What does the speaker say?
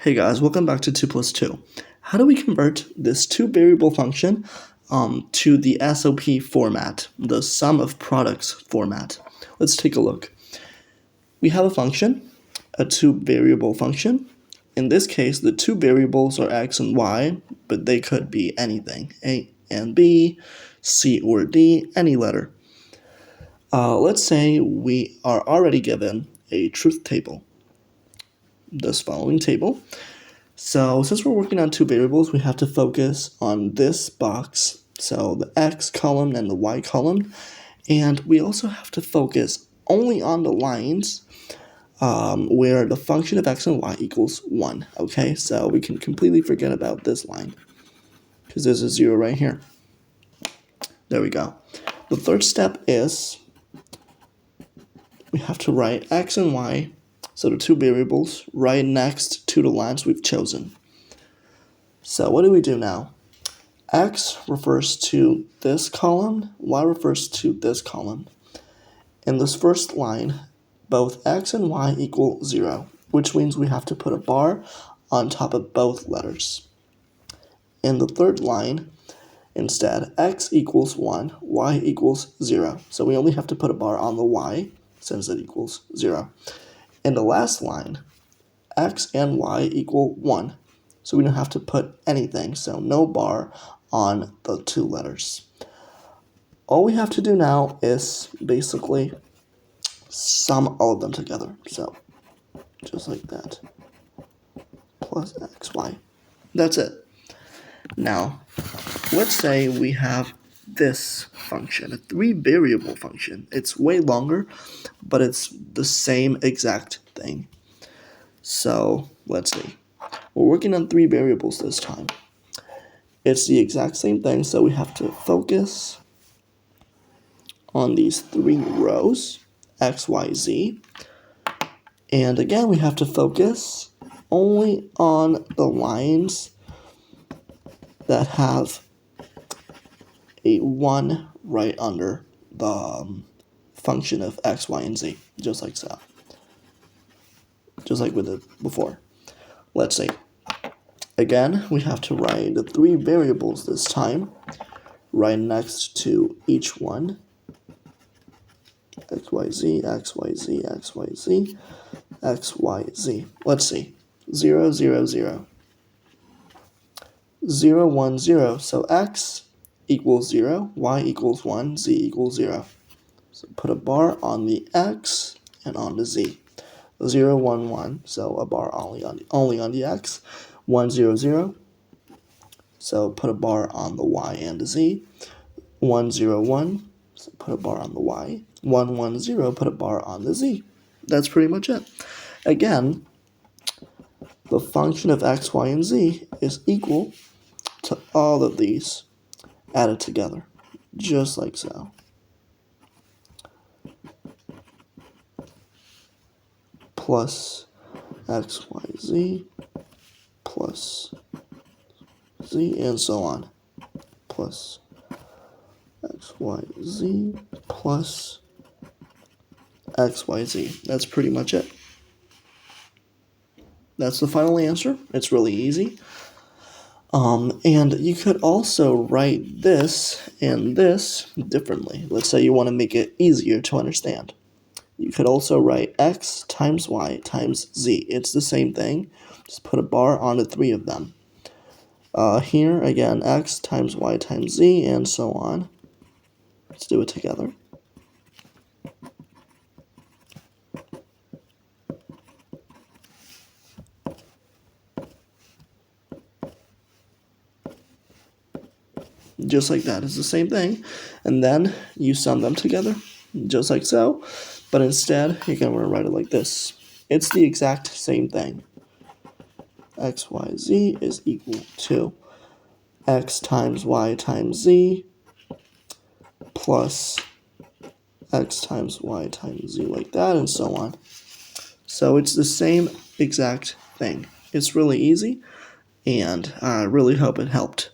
Hey guys, welcome back to 2 plus 2. How do we convert this two-variable function to the SOP format, the sum of products format? Let's take a look. We have a function, a two-variable function. In this case, the two variables are x and y, but they could be anything, a and b, c or d, any letter. Let's say we are already given a truth table, this following table. So since we're working on two variables, we have to focus on this box, so the x column and the y column, and we also have to focus only on the lines where the function of x and y equals 1, okay? So we can completely forget about this line, because there's a 0 right here. There we go. The third step is we have to write x and y, so the two variables, right next to the lines we've chosen. So what do we do now? X refers to this column, y refers to this column. In this first line, both x and y equal 0, which means we have to put a bar on top of both letters. In the third line, instead, x equals 1, y equals 0. So we only have to put a bar on the y since it equals 0. In the last line, x and y equal 1. So we don't have to put anything, so no bar on the two letters. All we have to do now is basically sum all of them together. So just like that, plus xy. That's it. Now, let's say we have this function, a three-variable function. It's way longer, but it's the same exact thing. So let's see. We're working on three variables this time. It's the exact same thing, so we have to focus on these three rows, x, y, z. And again, we have to focus only on the lines that have a 1 right under the function of x, y, and z, just like so. Just like we did before. Let's see. Again, we have to write the three variables this time, right next to each one. X, Y, Z, X, Y, Z, X, Y, Z, X, Y, Z. Let's see. 0, 0, 0. 0, 1, 0. So x equals 0, y equals 1, z equals 0. So put a bar on the x and on the z. 0, 1, 1. So a bar only on the x. 1, 0, 0. So put a bar on the y and the z. 1, 0, 1. So put a bar on the y. 1, 1, 0. Put a bar on the z. That's pretty much it. Again, the function of x, y, and z is equal to all of these added together, just like so. Plus x, y, z, plus z, and so on. Plus x, y, z, plus x, y, z. That's pretty much it. That's the final answer. It's really easy. And you could also write this and this differently. Let's say you want to make it easier to understand. You could also write x times y times z. It's the same thing. Just put a bar on the three of them. Here, again, x times y times z, and so on. Let's do it together. Just like that. It's the same thing. And then you sum them together, just like so. But instead, you're going to write it like this. It's the exact same thing. X, y, z is equal to x times y times z plus x times y times z, like that, and so on. So it's the same exact thing. It's really easy, and I really hope it helped.